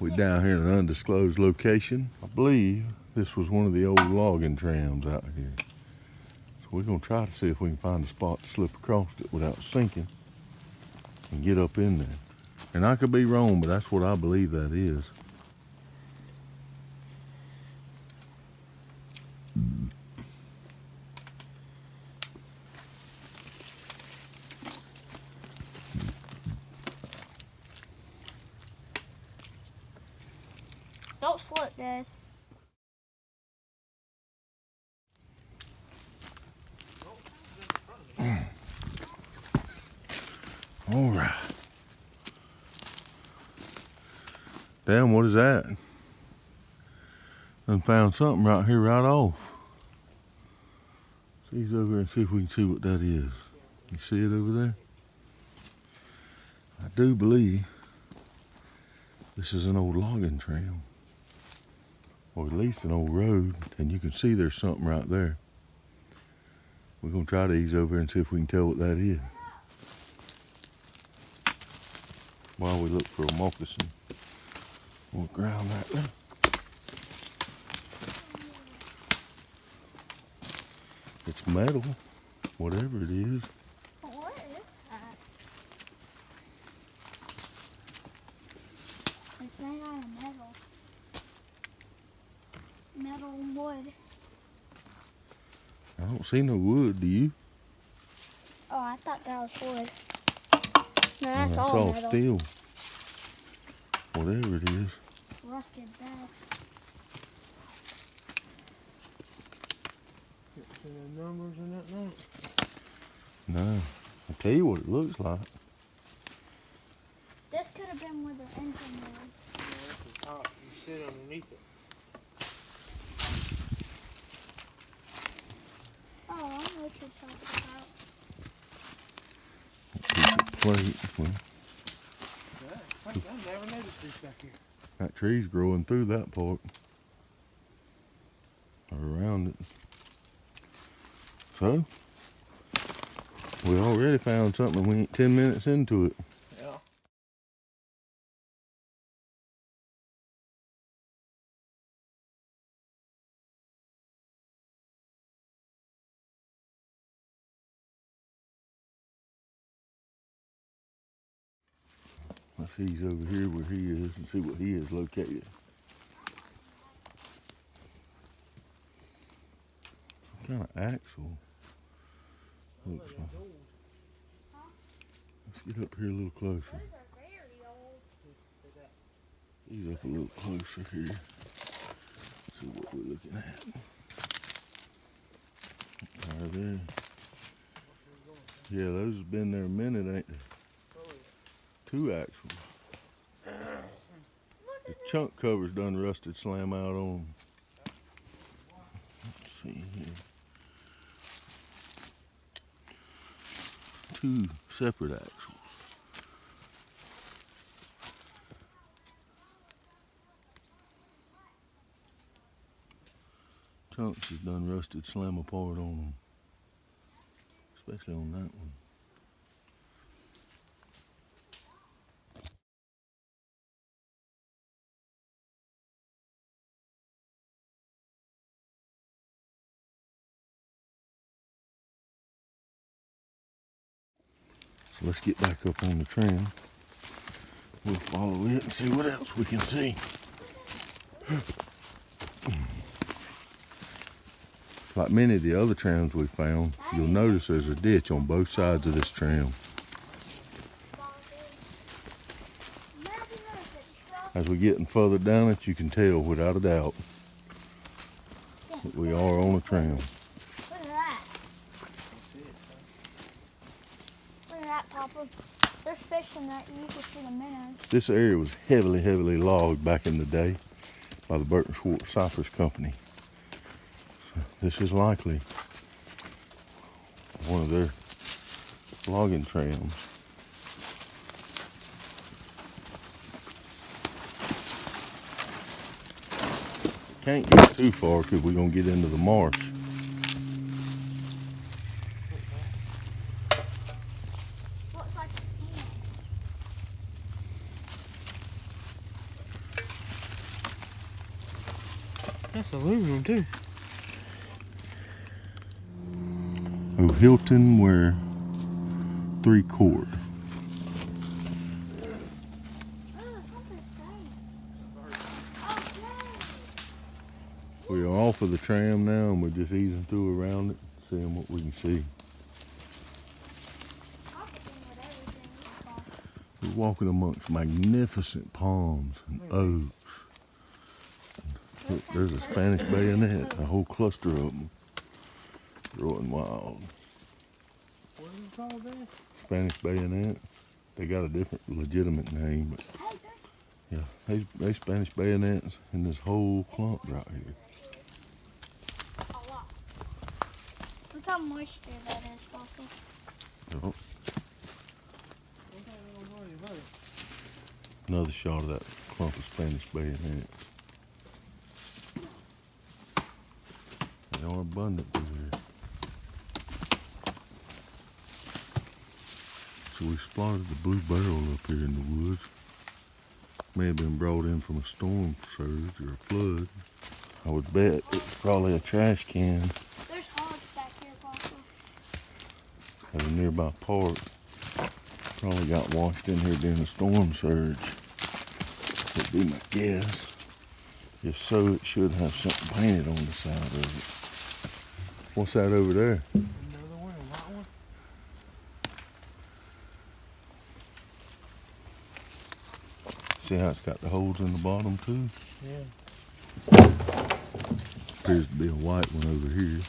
We're down here in an undisclosed location. I believe this was one of the old logging trams out here. So we're gonna try to see if we can find a spot to slip across it without sinking and get up in there. And I could be wrong, but that's what I believe that is. Don't slip, Dad. All right. Damn, what is that? Done found something right here right off. Let's over here and see if we can see what that is. You see it over there? I do believe this is an old logging tram. Or at least an old road, and you can see there's something right there. We're gonna try to ease over and see if we can tell what that is. While we look for a moccasin on the ground right there. It's metal, whatever it is. What is that? It's made out of metal. Metal and wood. I don't see no wood, do you? Oh, I thought that was wood. No, that's No, all it's metal. steel. Whatever it is. Rusted back. See the numbers in that note? No. I'll tell you what it looks like. This could have been where the engine was. Yeah, that's the top. You sit underneath it. Oh, I know what you're talking about. Plate. Well, Yeah, I never noticed this back here. that tree's growing through that part. Or around it. So, we already found something. We ain't 10 minutes into it. Yeah. Let's ease over here where he is and see what he is located. Some kind of axle. Looks like. Let's get up here a little closer. Those are very old. Ease up a little closer here. See what we're looking at. Right there. Yeah, those have been there a minute, ain't they? 2 axles. The chunk covers done rusted slam out on them. Let's see here. 2 separate axles. Chunks is done rusted slam apart on them. Especially on that one. So let's get back up on the tram. We'll follow it and see what else we can see. Like many of the other trams we found, you'll notice there's a ditch on both sides of this tram. As we're getting further down it, you can tell without a doubt that we are on a tram. Look at that. Look at that, Papa. There's fish in that. You can see the minnows. This area was heavily logged back in the day by the Burton Schwartz Cypress Company. So this is likely one of their logging trams. Can't go too far because we're going to get into the marsh. Looks like a That's aluminum too. Oh, Hilton ware 3/4. We are off of the tram now and we're just easing through around it, seeing what we can see. We're walking amongst magnificent palms and oaks. Look, there's a Spanish bayonet, a whole cluster of them growing wild. What is it called there? Spanish bayonet. They got a different legitimate name, but yeah, they Spanish bayonets in this whole clump right here. Look how moisture that is, Papa. Yep. Another shot of that clump of Spanish bayonets. They are abundant through here. So we spotted the blue barrel up here in the woods. May have been brought in from a storm surge or a flood. I would bet it's probably a trash can There's hogs back here, Papa. at a nearby park. Probably got washed in here during a storm surge. Would be my guess. If so, it should have something painted on the side of it. What's that over there? Another one, a white one. See how it's got the holes in the bottom too? Yeah. Appears to be a white one over here.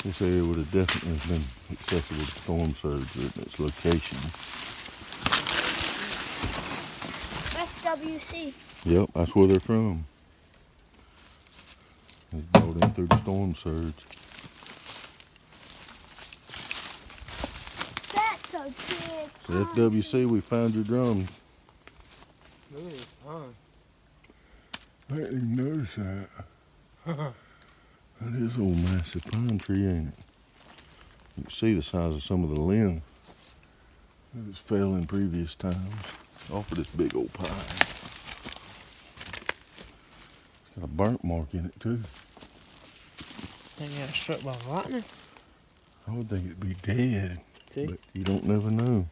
This area would have definitely been accessible to storm surge at its location. FWC. Yep, that's where they're from. They brought in through the storm surge. That's a big So FWC, we found your drums. Look at this pond. I didn't even notice that. That is an old massive pine tree, ain't it? You can see the size of some of the limbs that has fell in previous times off of this big old pine. It's got a burnt mark in it too. Think it got struck by lightning? I would think it'd be dead, See? but you don't never know.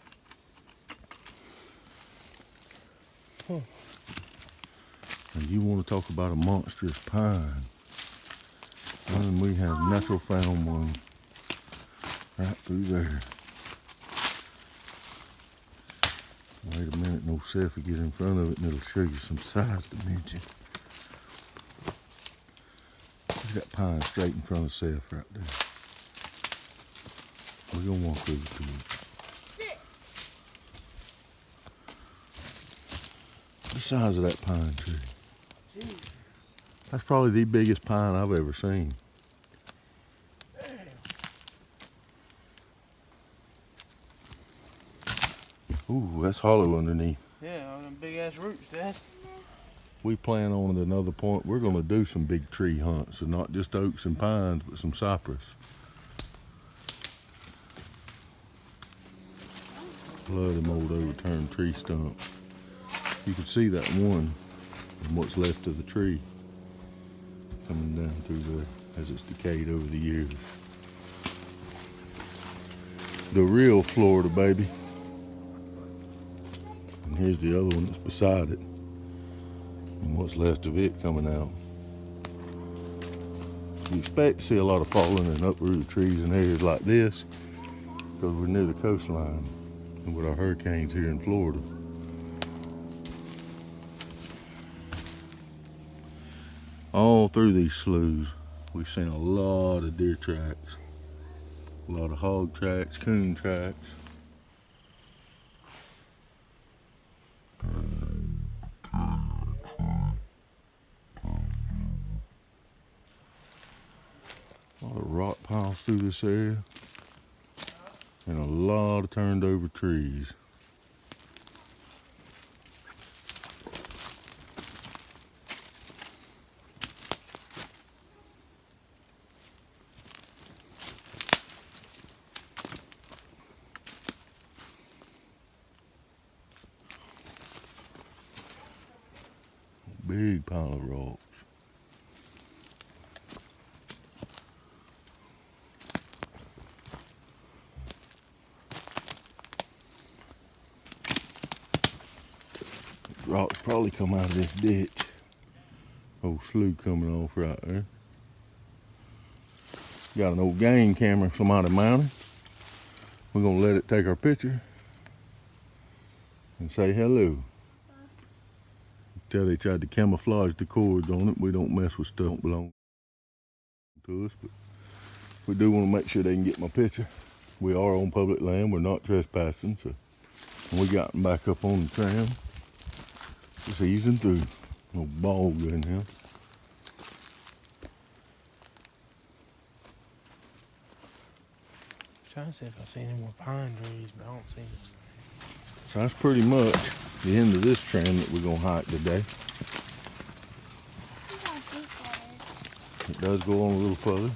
Huh. And you want to talk about a monstrous pine. And we have natural found one right through there. Wait a minute, no selfie, get in front of it and it'll show you some size dimension. Look at that pine straight in front of Seth right there. We're gonna walk over to it. The size of that pine tree. Jeez. That's probably the biggest pine I've ever seen. Ooh, that's hollow underneath. Yeah, all them big ass roots, Dad. We plan on at another point, we're gonna do some big tree hunts, and not just oaks and pines, but some cypress. Love them old overturned tree stumps. You can see that one and what's left of the tree coming down through there as it's decayed over the years. The real Florida, baby. And here's the other one that's beside it. And what's left of it coming out. You expect to see a lot of fallen and uprooted trees in areas like this because we're near the coastline and with our hurricanes here in Florida. All through these sloughs, we've seen a lot of deer tracks, a lot of hog tracks, coon tracks. A lot of rock piles through this area and a lot of turned over trees. Big pile of rocks. Rocks probably come out of this ditch. Old slough coming off right there. Got an old game camera somebody mounted. We're gonna let it take our picture and say hello. Tell they tried to camouflage the cords on it. We don't mess with stuff that don't belong to us, but we do want to make sure they can get my picture. We are on public land. We're not trespassing, so we got them back up on the tram. Just easing through. No bog in here. Trying to see if I see any more pine trees, but I don't see them. So that's pretty much the end of this tram that we're gonna hike today. It does go on a little further,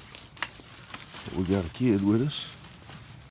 but we got a kid with us.